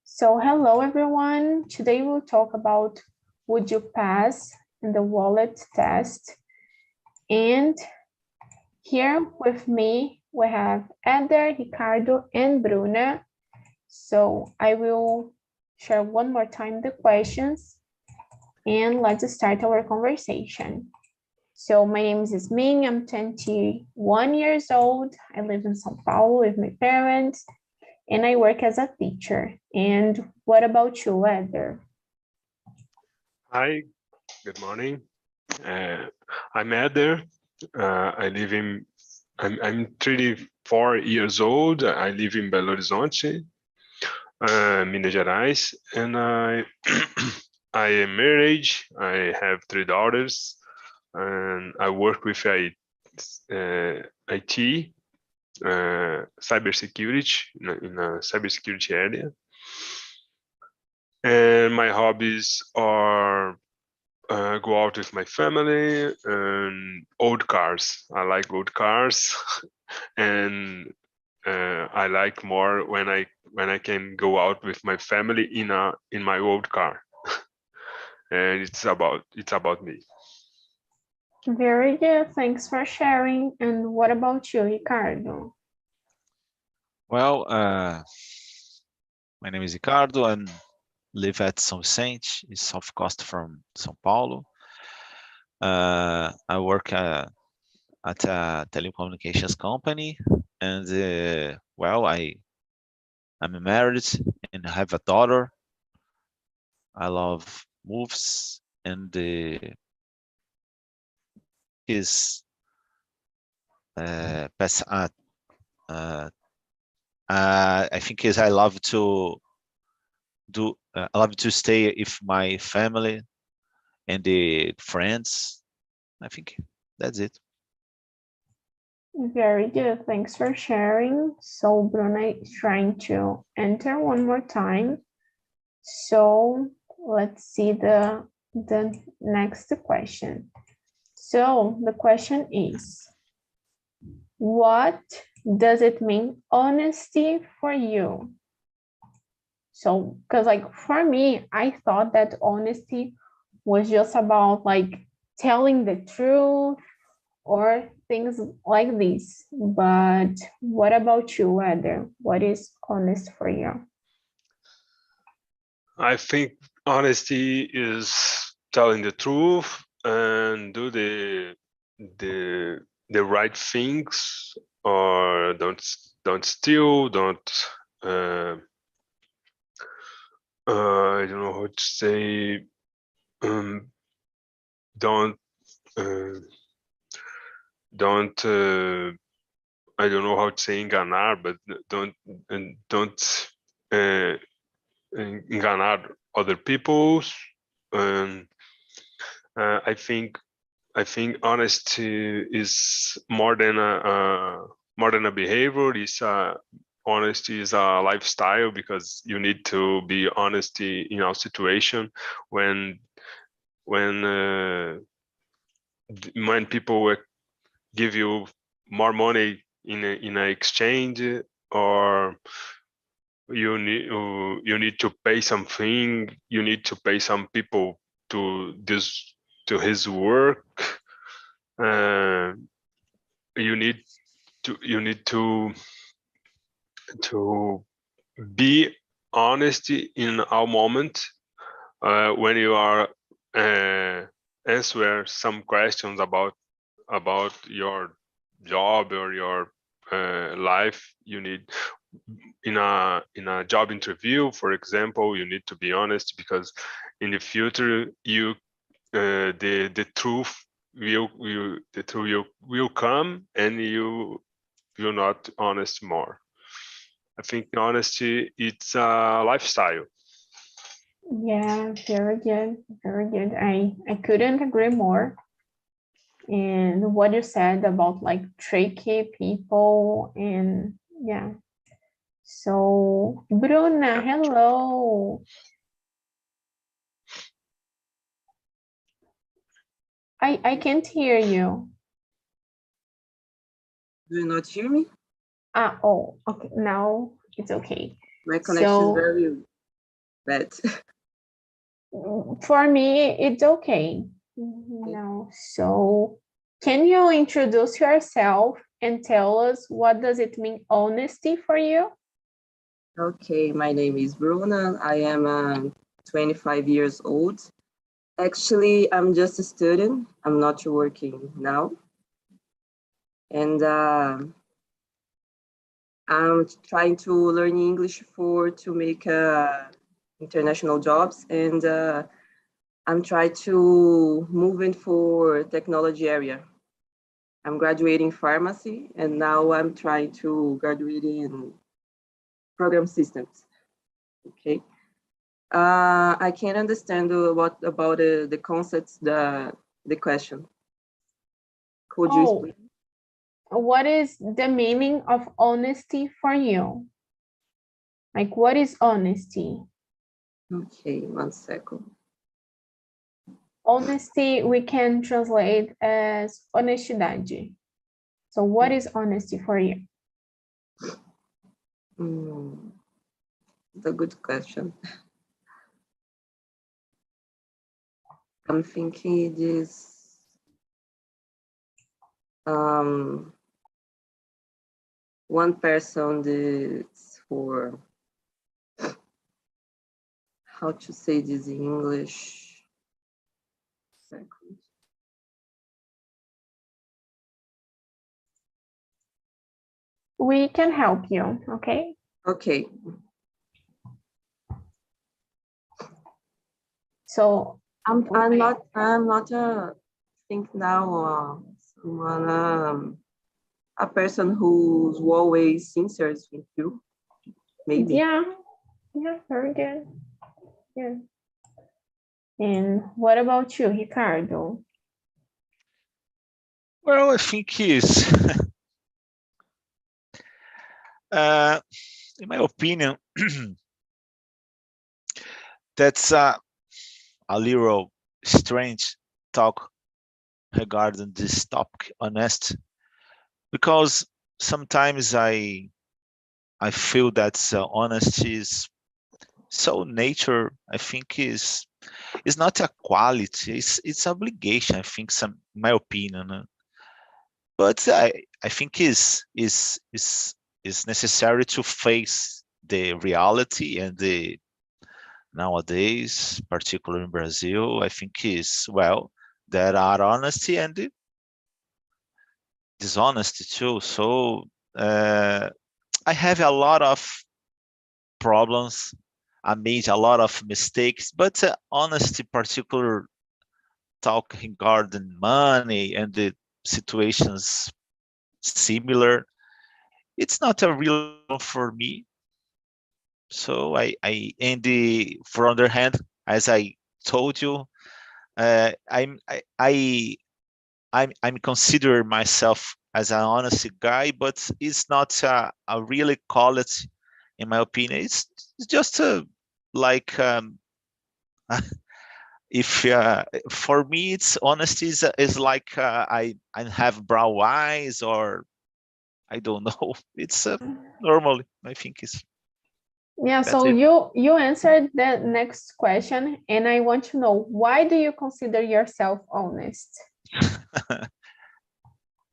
So hello everyone. Today we'll talk about would you pass in the wallet test. And here with me we have Eder, Ricardo, and Bruna. So I will share one more time the questions and let's start our conversation. So my name is Yasmin, I'm 21 years old. I live in São Paulo with my parents. And I work as a teacher. And what about you, Eder? Hi, good morning. I'm Eder. I'm 34 years old. I live in Belo Horizonte, Minas Gerais, and I am married. I have 3 daughters, and I work with IT, cybersecurity in a cybersecurity area. And my hobbies are go out with my family and old cars. I like old cars, and I like more when I can go out with my family in my old car. And it's about me. Very good. Thanks for sharing. And what about you, Ricardo? Well, my name is Ricardo and live at São Vicente, it's south coast from São Paulo. I work at a telecommunications company, and I'm married and have a daughter. I love movies, and I think is I love to stay with my family and the friends. I think that's it. Very good. Thanks for sharing. So Bruna is trying to enter one more time. So let's see the next question. So the question is, what does it mean honesty for you? So, because like for me, I thought that honesty was just about like telling the truth or things like this. But what about you, Eder? What is honest for you? I think honesty is telling the truth and do the right things, or don't steal, don't I don't know how to say, don't I don't know how to say enganar, but don't enganar other people. And I think honesty is more than a behavior. Honesty is a lifestyle, because you need to be honest in our situation when people give you more money in an exchange, or you need to pay something, you need to pay some people to his work. You need to be honest in our moment when you are answer some questions about your job or your life. You need in a job interview, for example, you need to be honest, because in the future the truth will come, and you will not honest more. I think honesty, it's a lifestyle. Yeah, very good, very good. I couldn't agree more. And what you said about like tricky people, and yeah. So Bruna, hello. I can't hear you. Do you not hear me? Oh, okay. Now it's okay. My connection is very bad. For me, it's okay. No. So can you introduce yourself and tell us what does it mean honesty for you? Okay, my name is Bruna. I am 25 years old. Actually, I'm just a student. I'm not working now. And I'm trying to learn English to make international jobs. And I'm trying to move in for technology area. I'm graduating pharmacy, and now I'm trying to graduate in program systems. Okay. I can't understand what about the concepts, the question. Could you explain? What is the meaning of honesty for you? Like, what is honesty? Okay, 1 second. Honesty, we can translate as honestidade. So what is honesty for you? It's a good question. I'm thinking it is one person that's for, how to say this in English? Second. We can help you, okay? Okay. So I'm not think now someone a person who's always sincere with you, maybe. yeah, very good. Yeah. And what about you, Ricardo? Well, I think is, in my opinion, that's a little strange talk regarding this topic, honest, because sometimes I feel that honesty is so nature. I think is not a quality. It's obligation. I think my opinion. But I think is necessary to face the reality and the nowadays, particularly in Brazil. I think is, well, there are honesty and dishonesty too. So I have a lot of problems. I made a lot of mistakes, but honesty, particular talking regarding money and the situations similar, it's not a real problem for me. So and for other hand, as I told you, I'm consider myself as an honest guy, but it's not a really quality, in my opinion. It's just like if for me, it's honesty is like I have brown eyes, or I don't know. It's normally, I think it's. Yeah, so you answered the next question, and I want to know, why do you consider yourself honest?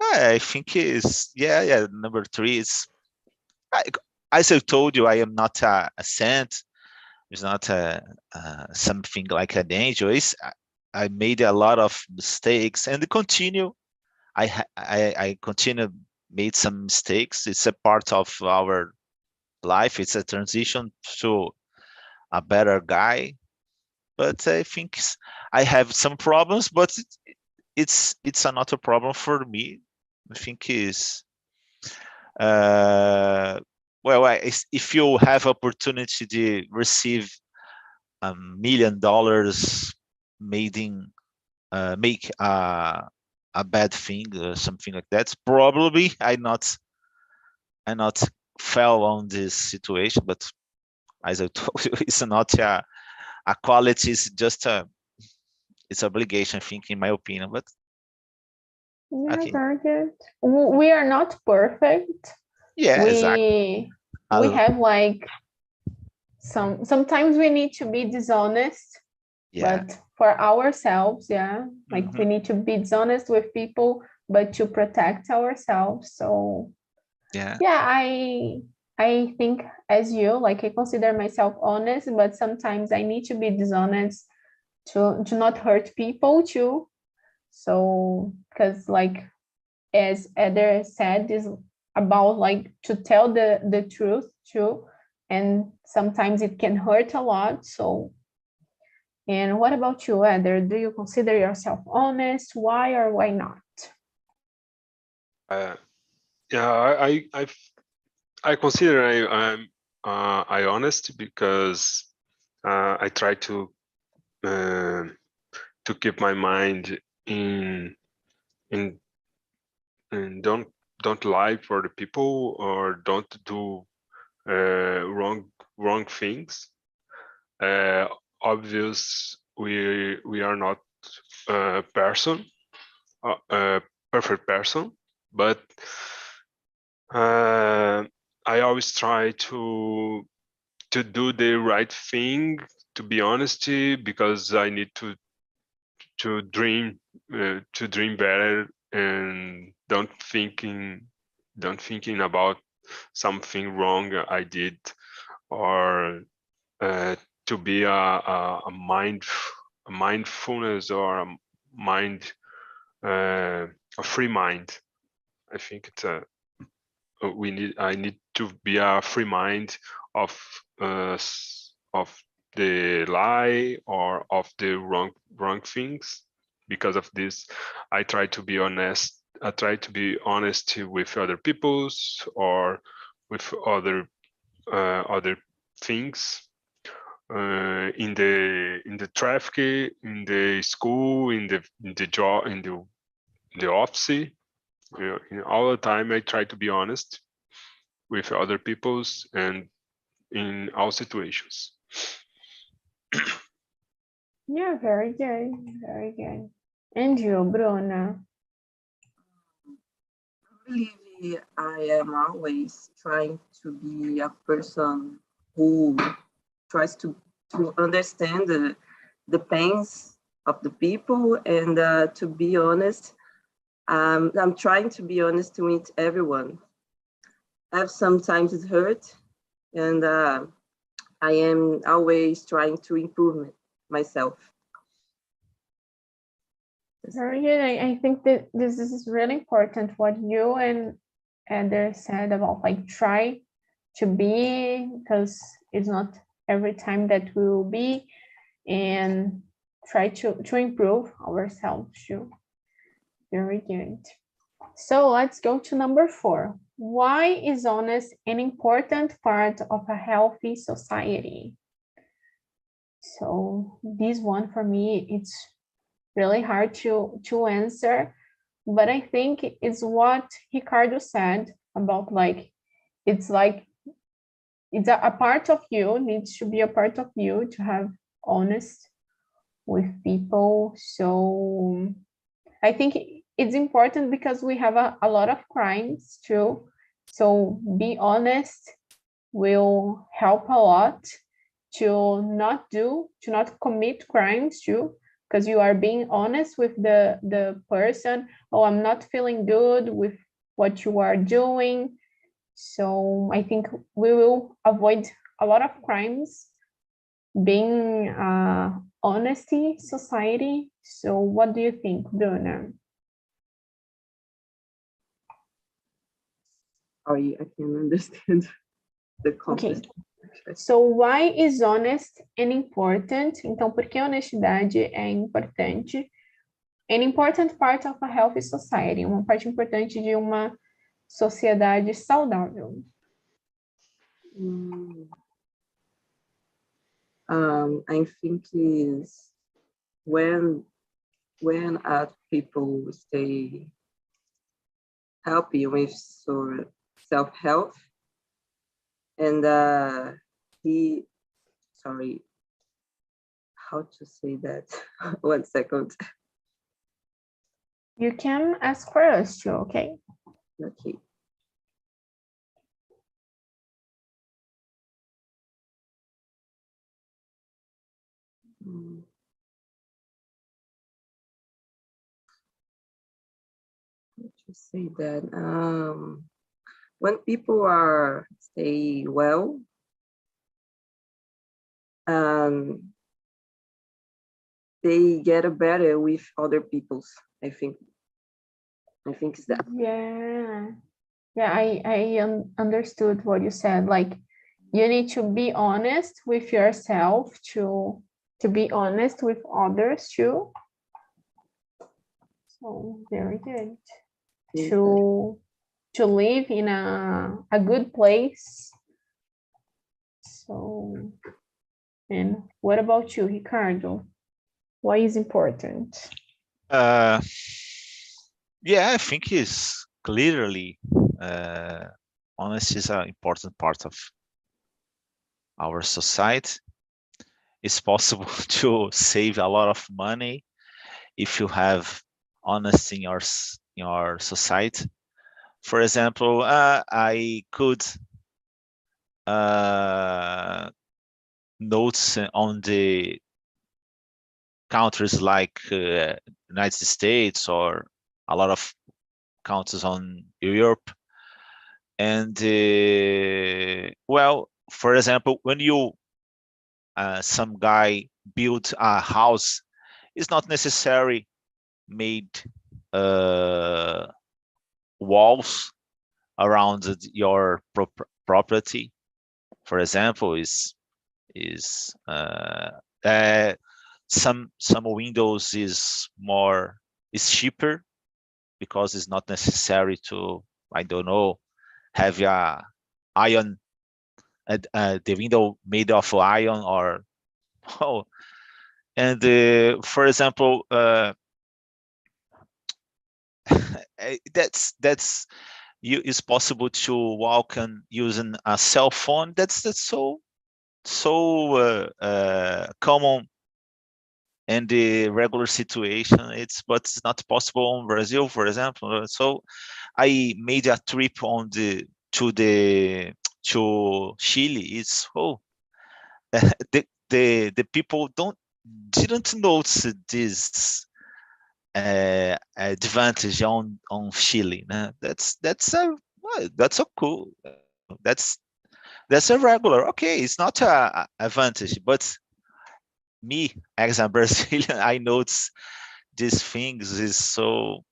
I think is number 3 is, as I told you, I am not a saint. It's not something like an angel. I made a lot of mistakes and continue. I continue made some mistakes. It's a part of our life. It's a transition to a better guy. But I think I have some problems, but it's not a problem for me. I think is well, if you have opportunity to receive $1 million made in make a bad thing or something like that, probably I not fell on this situation. But as I told you, it's not a quality. It's just it's obligation, I think, in my opinion. But Yeah, okay. very good. We are not perfect. Yeah, exactly. We have like sometimes we need to be dishonest, Yeah. but for ourselves, yeah, like we need to be dishonest with people, but to protect ourselves. So Yeah. yeah, I think as you, like I consider myself honest, but sometimes I need to be dishonest to not hurt people too. So because like as Eder said, is about like to tell the truth too, and sometimes it can hurt a lot. So, and what about you, Eder? Do you consider yourself honest? Why or why not? Yeah, I consider I'm I honest because I try to keep my mind in and don't lie for the people or don't do wrong things. Obvious we are not a person, a perfect person, but I always try to do the right thing, to be honest, because I need to dream better and don't thinking about something wrong I did, or to be a mindfulness or a mind a free mind. I think it's a I need to be a free mind of of the lie or of the wrong things. Because of this, I try to be honest. I try to be honest with other people's or with other things, in the traffic, in the school, in the job, in the office. All the time I try to be honest with other people's and in all situations. Yeah, very good, very good. And you, Bruna? Believe I am always trying to be a person who tries to understand the pains of the people and to be honest. I'm trying to be honest with everyone. I've sometimes hurt, and I am always trying to improve myself. Very good. I think that this is really important what you and Eder said about like try to be, because it's not every time that we will be, and try to improve ourselves too. Very good. So let's go to number 4. Why is honest an important part of a healthy society? So this one for me, it's really hard to answer, but I think it's what Ricardo said about like it's a part of you, needs to be a part of you to have honest with people. So I think it's important because we have a lot of crimes too. So be honest will help a lot to not commit crimes too, because you are being honest with the person. Oh, I'm not feeling good with what you are doing. So I think we will avoid a lot of crimes being honesty society. So what do you think, Bruna? Sorry, I can understand the context. Okay. So why is honest and important? Então, por que a honestidade é importante? An important part of a healthy society, uma parte importante de uma sociedade saudável. I think is when people stay happy with sort of self-help, and how to say that? 1 second. You can ask for us too, okay? Okay. Mm. Let's just say that when people are stay well, they get better with other people's. I think it's that. Yeah, I understood what you said. Like, you need to be honest with yourself to be honest with others too. So very good. To live in a good place. So, and what about you, Ricardo? Why is important? Yeah, I think it's clearly honesty is an important part of our society. It's possible to save a lot of money if you have honesty in your society. For example, I could notes on the countries like United States or a lot of countries on Europe. And well, for example, when you some guy build a house, it's not necessary made walls around your property. For example, is some windows is cheaper because it's not necessary to, I don't know, have a iron the window made of iron or oh, and for example that's you it's possible to walk and using a cell phone. That's so common in the regular situation. But it's not possible in Brazil, for example. So I made a trip to Chile. It's the people didn't notice this advantage on Chile. That's so cool. That's a regular. Okay, it's not a advantage, but me as a Brazilian, I notice these things is so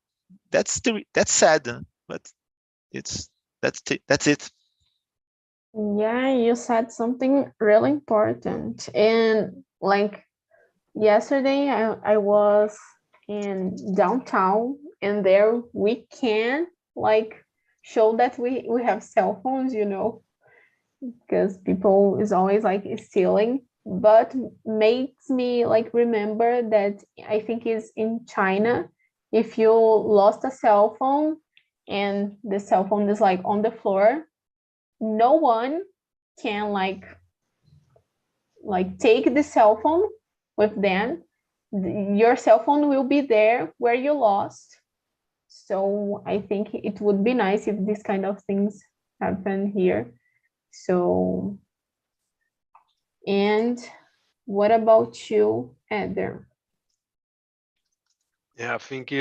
that's sad, but that's it. Yeah, you said something really important. And like yesterday, I was in downtown, and there we can like show that we have cell phones, because people is always like stealing. But makes me like remember that I think is in China, if you lost a cell phone and the cell phone is like on the floor, no one can like take the cell phone with them. Your cell phone will be there where you lost. So I think it would be nice if this kind of things happen here. So, and what about you, Eder? Yeah, I think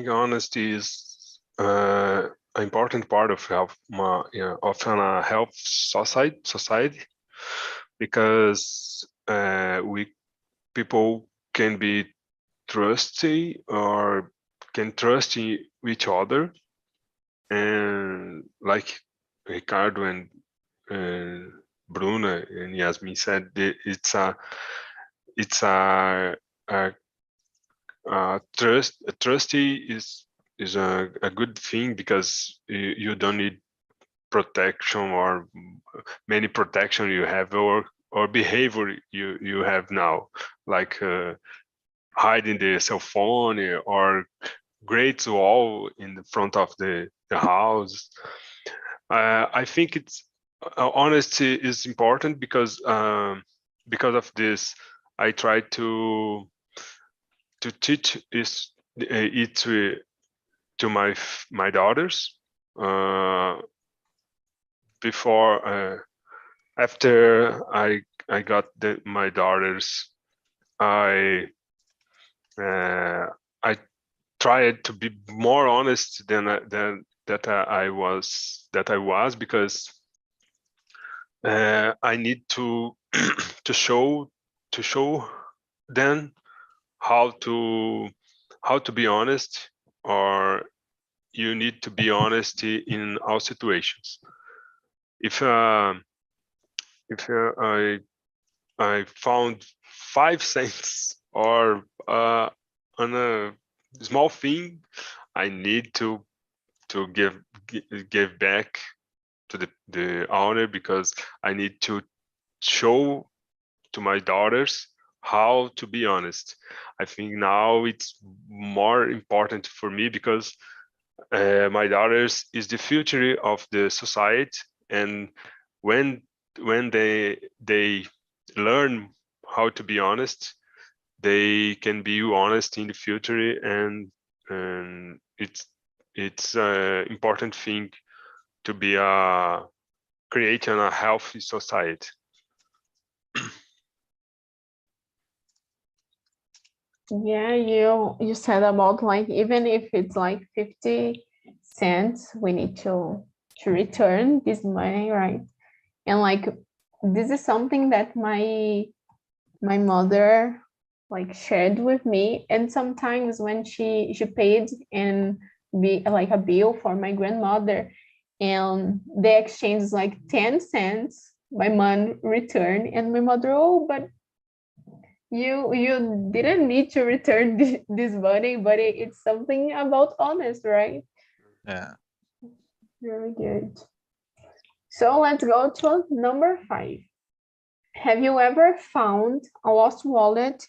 honesty is an important part of of a health society, because we people can be trusty or can trust each other, and like Ricardo and Bruna and Yasmin said, it's a trusty is a good thing, because you don't need protection or many protection you have, or behavior you have now, like hiding the cell phone or great wall in the front of the house. I think it's honesty is important, because of this I try to teach it to my daughters before after I got my daughters I I tried to be more honest than I was, because I need to to show them how to be honest, or you need to be honest in all situations. If I found 5 cents or on a small thing, I need to give back to the owner, because I need to show to my daughters how to be honest. I think now it's more important for me, because my daughters is the future of the society, and when they learn how to be honest, they can be honest in the future, and it's important thing to be creating a healthy society. Yeah, you said about like, even if it's like 50 cents, we need to return this money, right? And like, this is something that my mother like shared with me, and sometimes when she paid and be like a bill for my grandmother, and the exchange is like 10 cents, my mom returned, and my mother, oh, but you didn't need to return this money, but it's something about honest, right? Yeah. Very good. So let's go to number 5. Have you ever found a lost wallet,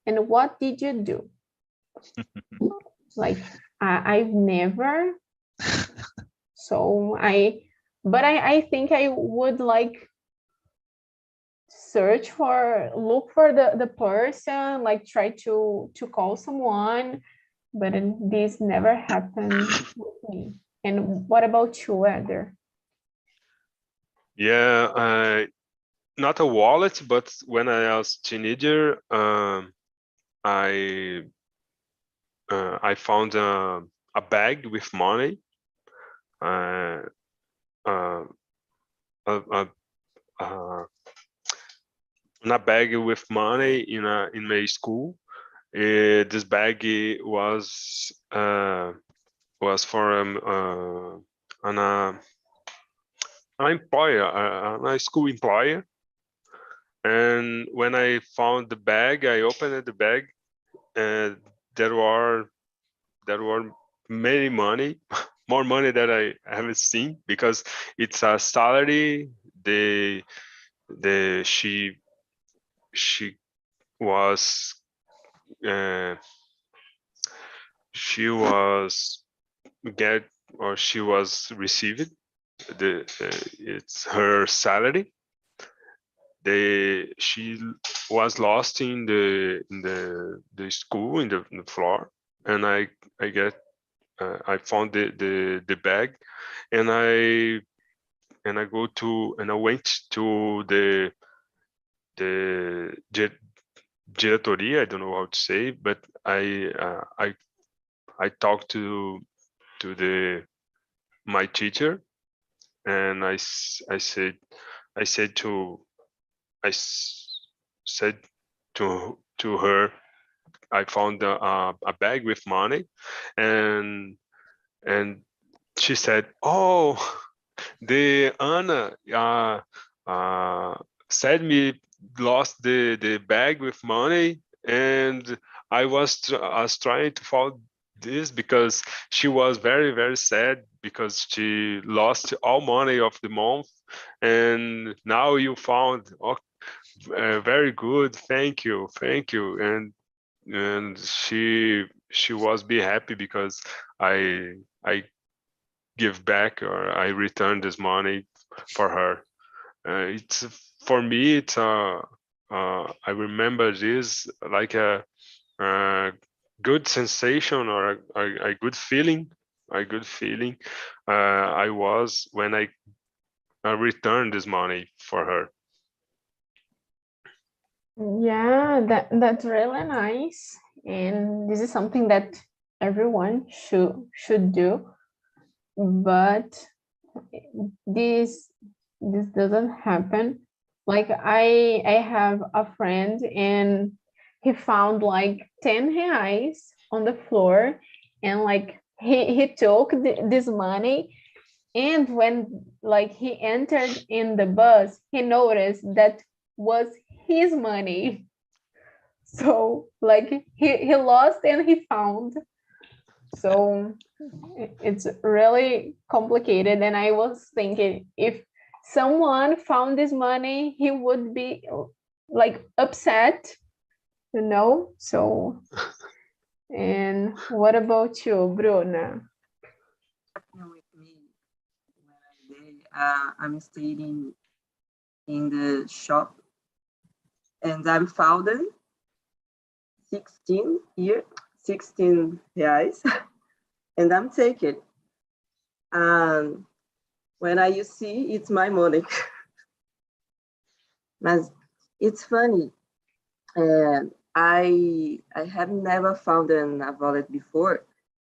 and what did you do? Like, I've never, so I think I would like look for the person, like try to call someone, but this never happened with me. And what about you, Eder? Yeah, not a wallet, but when I was teenager, I found a bag with money, uh, uh, a, a bag with money in my school. This bag was for an employer, a school employer. And when I found the bag, I opened the bag, and there were many money, more money that I haven't seen, because it's a salary. She was she was get or she was received it's her salary. She was lost in the school, in the floor, and I found the bag, and I went to the diretoria. I don't know how to say, but I talked to my teacher, and I said to her, I found a bag with money, and she said, "Oh, the Anna said me lost the bag with money, and I was trying to find this, because she was very, very sad, because she lost all money of the month, and now you found, very good, thank you, and she was be happy, because I give back, or I return this money for her. It's for me. It's I remember this like a good sensation, or a good feeling. A good feeling. I was when I returned this money for her. Yeah, that's really nice. And this is something that everyone should do. But this this doesn't happen. Like I have a friend and he found like 10 reais on the floor, and like he took this money, and when like he entered in the bus he noticed that was his money. So like he lost and he found. So it's really complicated, and I was thinking if someone found this money he would be like upset, you know. So, and what about you, Bruna? With me when I'm staying in the shop and I'm found 16 reais and I'm taking. And when you see, it's my money. But it's funny. I have never found a wallet before,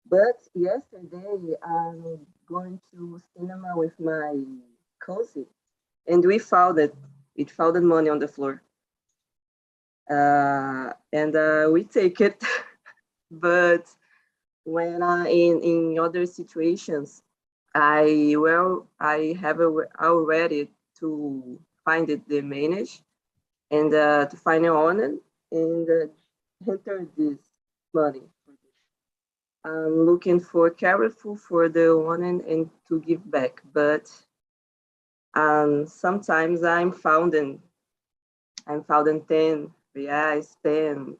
but yesterday I'm going to cinema with my cousin, and we found it. It found the money on the floor, and we take it. But when in other situations, I have already to find it the manage and to find an owner and enter this money. I'm looking for careful for the one and to give back, but sometimes I'm found in 10 reais, 10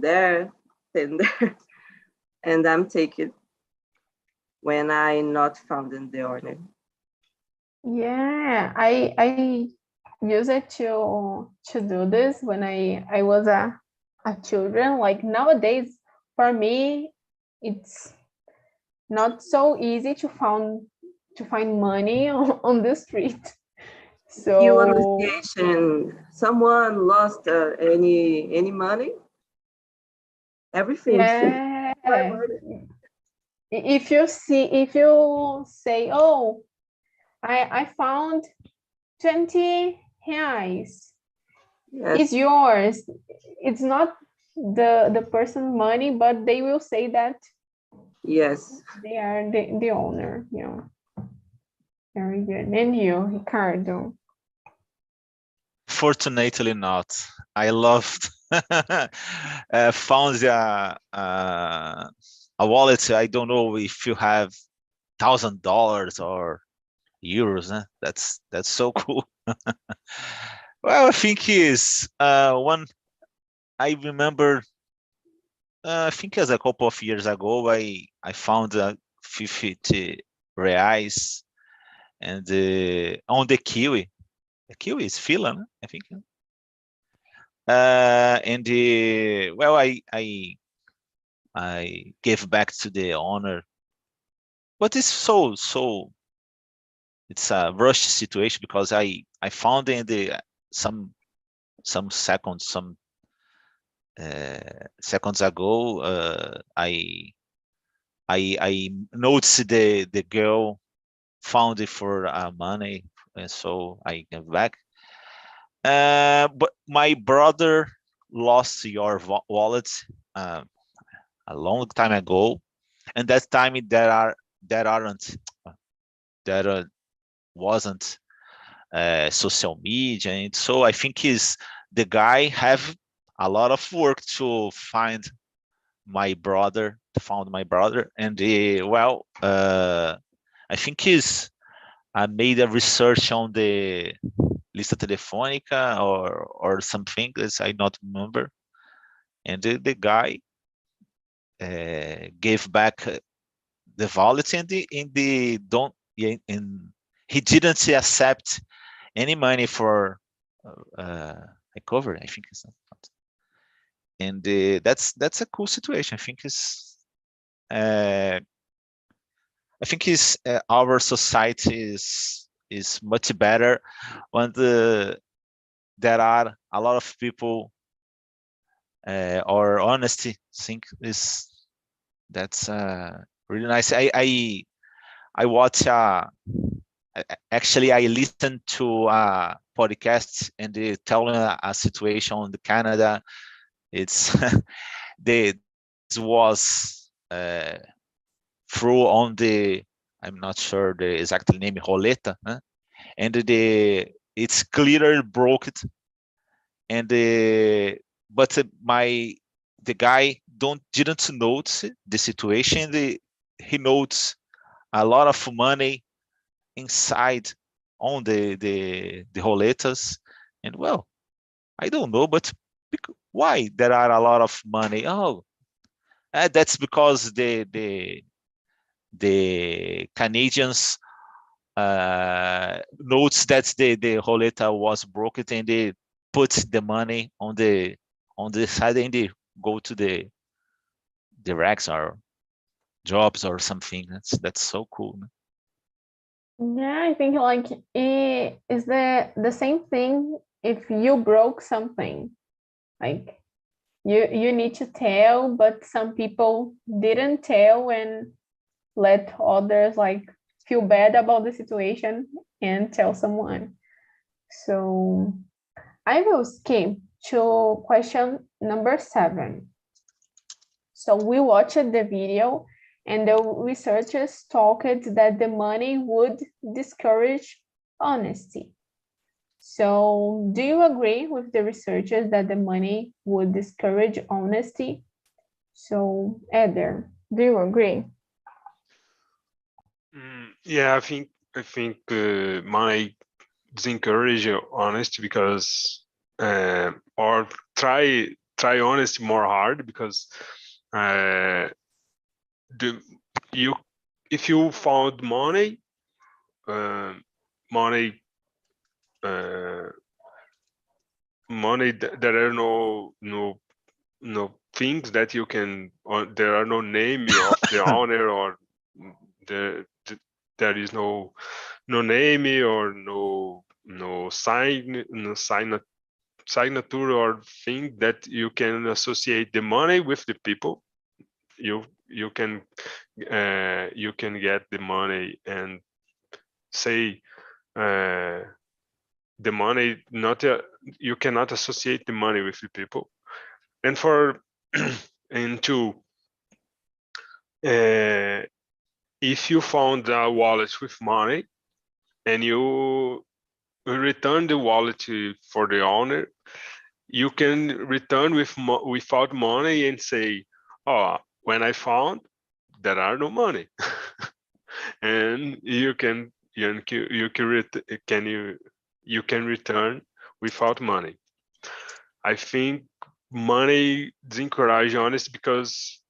there, 10 there, and I'm taking when I not found in the owner. Yeah, I use it to do this when I was a children. Like nowadays, for me, it's not so easy to find money on the street. You on the So station, someone lost any money, everything. yeah, My money. if you say, oh, I found 20 reais, it's Yes, yours. It's not the person money, but they will say that yes. they are the owner. You know, very good. And you, Ricardo? Fortunately not. I loved found a wallet. I don't know if you have $1,000 or euros. That's so cool. Well, I think is one I remember. I think as a couple of years ago, I found 50 reais and on the Kiwi. The Kiwi is fila, né? I think. And well, I gave back to the owner, but it's so it's a rushed situation because I found in the some seconds seconds ago I noticed the girl found it for money, and so I gave back. But my brother lost your wallet uh, a long time ago, and that time there wasn't social media, and so I think is the guy have a lot of work to found my brother, and well, I think he's I made a research on the lista telefônica or something as I not remember, and the guy gave back the wallet and the don't yeah, and he didn't accept any money for recovery. I think it's not, and that's a cool situation. Uh, I think is our society is much better when there are a lot of people or honesty think that's really nice. I watch actually I listened to podcasts and they telling a situation in Canada. It's this was through on the, I'm not sure the exact name, roleta, and it's clearly broken, and but the guy didn't notice the situation. He notes a lot of money inside on the roletas, and well, I don't know, but why there are a lot of money? Oh, that's because the Canadians notes that the roleta was broken and they put the money on the side and they go to the racks or jobs or something. That's so cool. Yeah, I think like it is the same thing if you broke something. Like you need to tell, but some people didn't tell and let others like feel bad about the situation and tell someone. So I will skip to question number 7. So we watched the video and the researchers talked that the money would discourage honesty. So do you agree with the researchers that the money would discourage honesty? So Eder, do you agree? Yeah, I think money discourage honesty because or try honesty more hard because if you found money there are no things that you can, or there are no name of the owner, or there is no name or no signature or thing that you can associate the money with the people. You can get the money and say the money you cannot associate the money with the people. And for and two, if you found a wallet with money and you return the wallet for the owner, you can return without money and say, oh, when I found, there are no money. And you can return without money. I think money discourages honesty because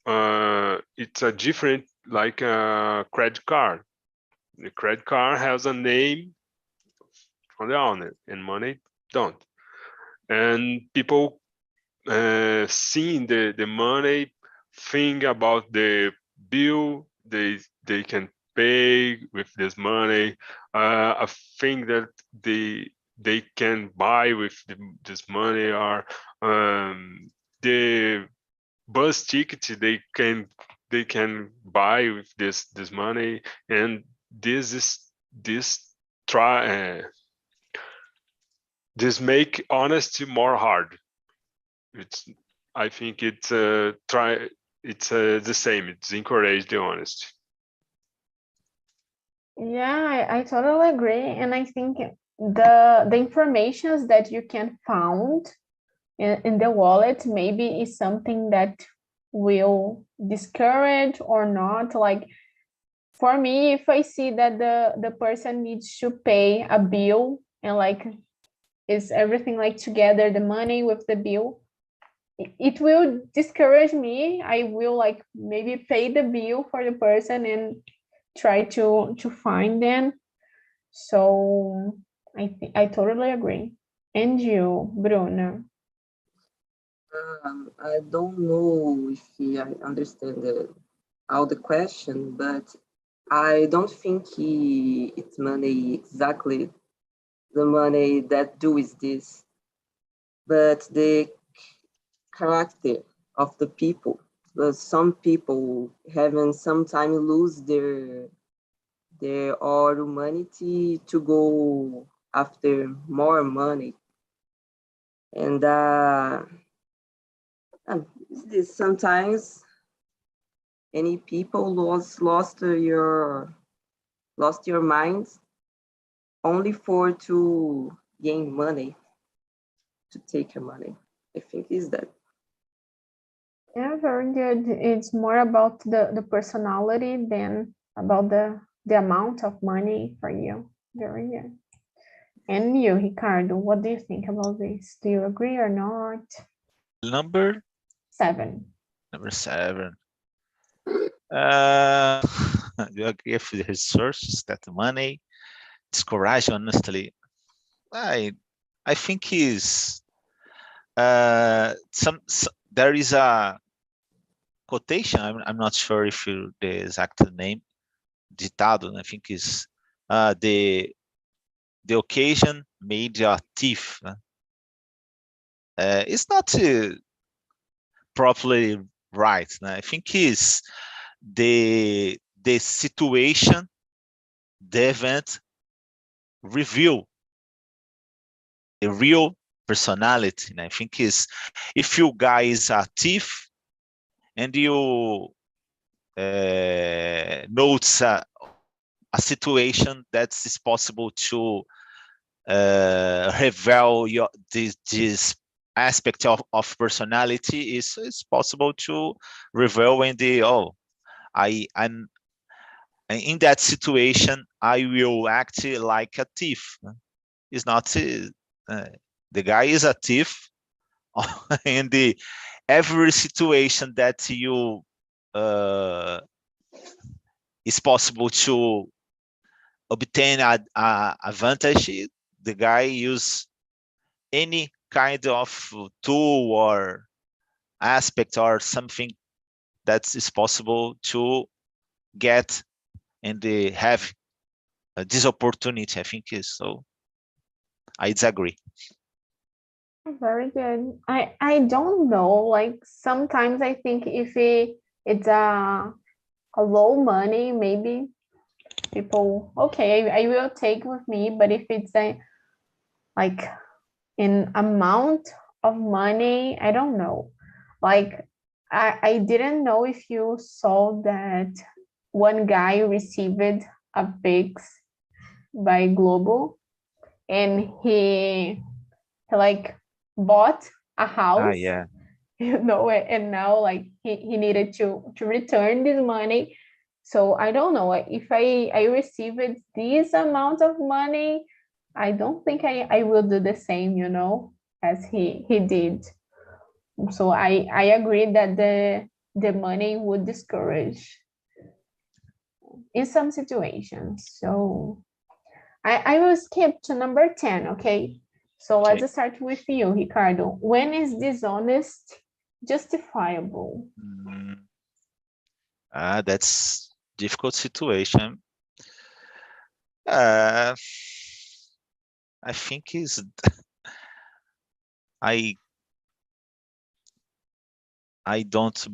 it's a different, like a credit card. The credit card has a name on the owner, and money don't. And people seeing the money, think about the bill they can pay with this money, a thing that they can buy with this money, or the bus ticket they can buy with this money. And this make honesty more hard. I think it's the same. It's encourage the honesty. Yeah, I totally agree. And I think the informations that you can found in the wallet maybe is something that will discourage or not. Like for me, if I see that the person needs to pay a bill and like is everything like together, the money with the bill, it will discourage me. I will like maybe pay the bill for the person and try to find them. So I totally agree. And you, Bruno? I don't know if I understand all the question, but I don't think it's money exactly the money that does this. but the character of the people. Some people having sometimes lose their all humanity to go after more money. And sometimes any people lost your mind only for to gain money, to take your money. I think is that. Yeah, very good. It's more about the personality than about the amount of money for you. Very good. And you, Ricardo, what do you think about this? Do you agree or not? Number 7. number 7. Do you agree with the resources that money discourage? Honestly, I think is some there is a quotation. I'm not sure if the exact name. Ditado, I think is the occasion made a thief. It's not properly right. I think is the situation, the event reveal a real personality. And I think is if you guys are thief and you notes a situation that is possible to reveal this aspect of personality is possible to reveal in the I'm in that situation I will act like a thief. It's not the guy is a thief in the every situation that you is possible to obtain a advantage. The guy use any kind of tool or aspect or something that is possible to get and have this opportunity. I think is so. I disagree. Very good. I don't know. Like sometimes I think if it's a low money, maybe people okay, I will take with me. But if it's a like in amount of money, I don't know. Like I didn't know if you saw that one guy received a Pix by Global, and he like bought a house, Yeah. you know, and now like he needed to return this money. So I don't know if I received this amount of money, I don't think I will do the same, you know, as he did. So I agree that the money would discourage in some situations. So I will skip to number 10, okay? So Okay. let's start with you, Ricardo. When is dishonest justifiable? That's difficult situation. I think is I don't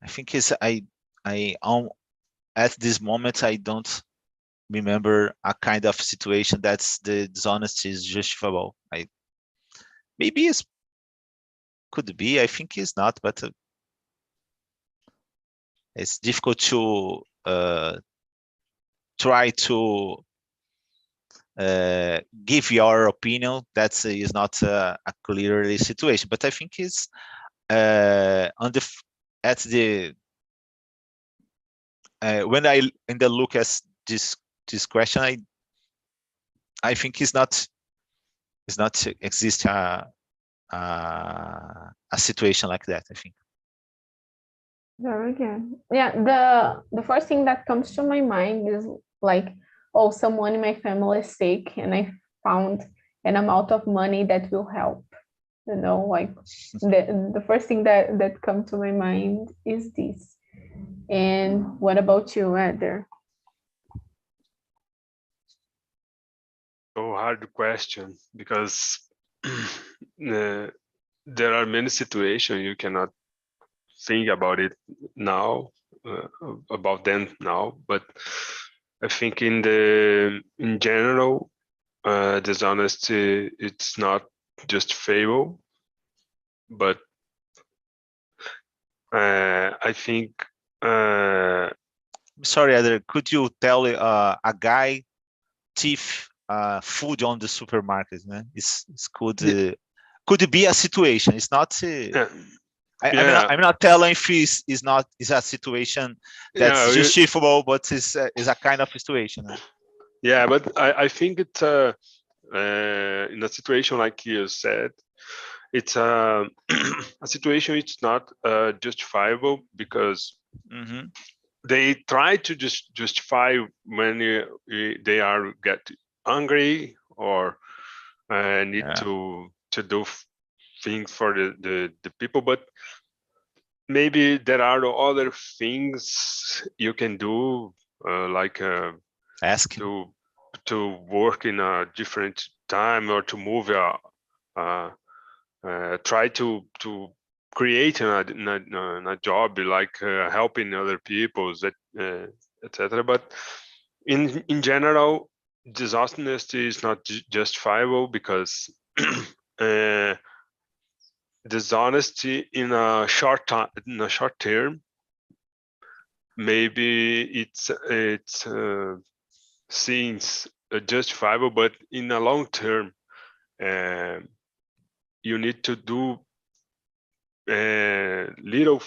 I think is at this moment I don't remember a kind of situation that's the dishonesty is justifiable. Maybe it could be. I think it's not, but it's difficult to try to give your opinion. That is not a clearly situation, but I think it's on the at the when I in the look at this question, I think it's not exist a situation like that. I think. Very good. Yeah, the first thing that comes to my mind is like, oh, someone in my family is sick and I found an amount of money that will help. You know, like the first thing that comes to my mind is this. And what about you, Eder? so hard question because there are many situations you cannot think about it now, about them now. But I think in general, dishonesty, it's not justifiable, but I think Sorry, Adrian, could you tell a guy thief food on the supermarket? Man? It's could be a situation. It's not. I'm not telling if is not is a situation that's justifiable, but is a kind of situation. Yeah, but I think it's in a situation like you said, it's a situation. It's not justifiable because they try to just justify when they are get hungry or need to do things for the people, but maybe there are other things you can do, like ask to work in a different time or to move try to create a job like helping other people, etc. But in general, dishonesty is not justifiable because dishonesty in a short term, maybe it's seems justifiable, but in a long term, you need to do little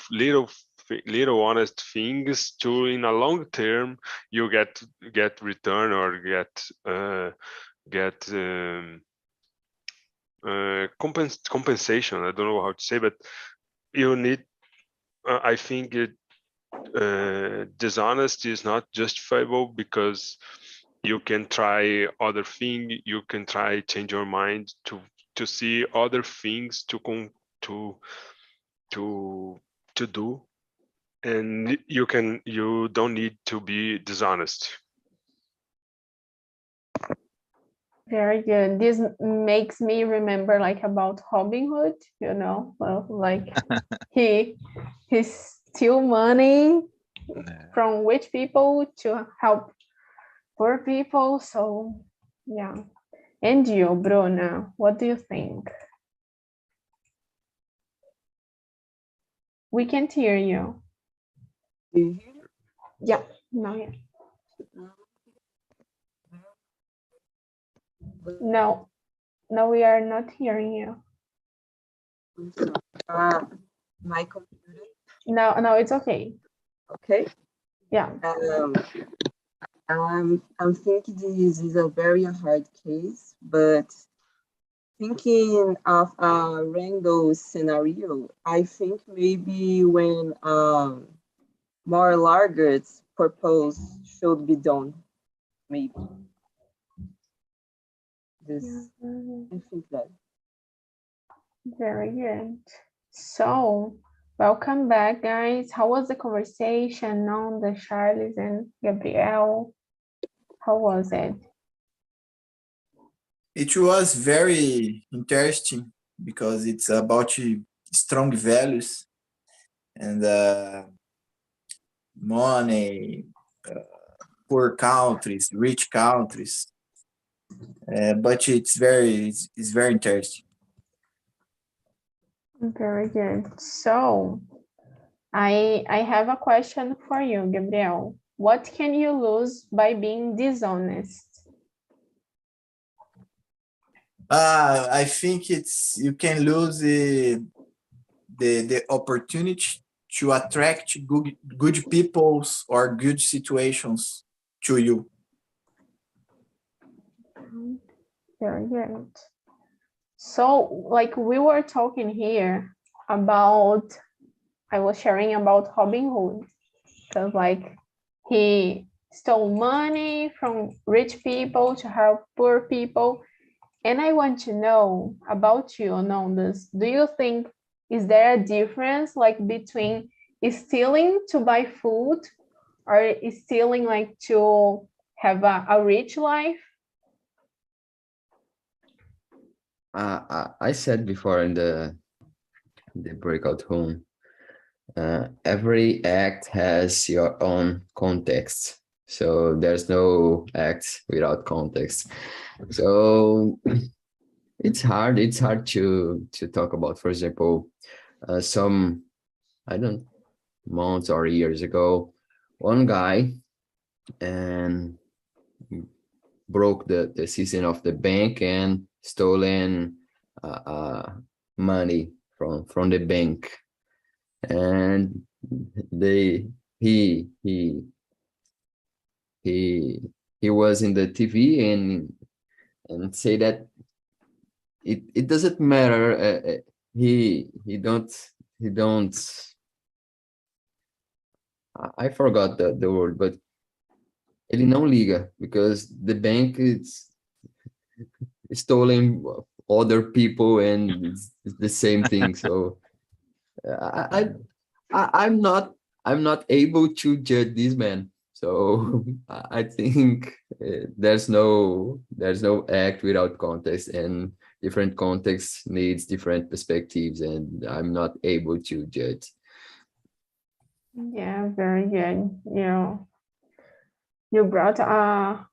honest things to, in a long term, you get return or get compensation. I don't know how to say, but you need. I think dishonesty is not justifiable because you can try other things. You can try change your mind to see other things to do, and you don't need to be dishonest. Very good. This makes me remember like about Robin Hood, you know, well, like he steal money from rich people to help poor people. So yeah. And you, Bruna, what do you think? We can't hear you. Do you hear me? Yeah, no, yeah. No, we are not hearing you. My computer. No, it's okay. Okay. Yeah. I'm thinking this is a very hard case, but thinking of a random scenario, I think maybe when more larger purpose should be done, maybe. This, I think that. Very good. So, welcome back, guys. How was the conversation on the Charles and Gabriel? How was it? It was very interesting because it's about strong values and money, poor countries, rich countries. But it's very interesting. Very good. So, I have a question for you, Gabriel. What can you lose by being dishonest? I think you can lose the opportunity to attract good peoples or good situations to you. Very good. So, like we were talking here about, I was sharing about Robin Hood, because like he stole money from rich people to help poor people. And I want to know about you on this. Do you think, is there a difference like between stealing to buy food or stealing like to have a rich life? I said before in the breakout room, every act has your own context. So there's no act without context. So it's hard to talk about, for example, some, I don't, months or years ago, one guy and broke the system of the bank and stolen money from the bank, and they he was in the TV and say that it doesn't matter. He don't. I forgot the word, but ele não liga because the bank is stolen other people and it's the same thing. So I'm not able to judge this man. So I think there's no act without context, and different context needs different perspectives, and I'm not able to judge. Yeah, very good. You brought a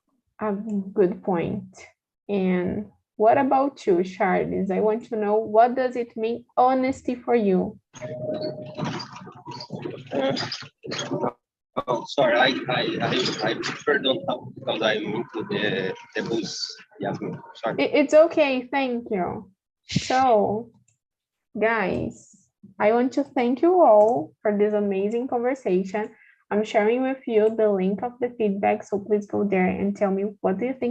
good point. And what about you, Charles? I want to know, what does it mean, honesty, for you? Oh, sorry, I prefer don't talk because I'm into the bus. Yeah, sorry. It's okay, thank you. So, guys, I want to thank you all for this amazing conversation. I'm sharing with you the link of the feedback, so please go there and tell me, what do you think about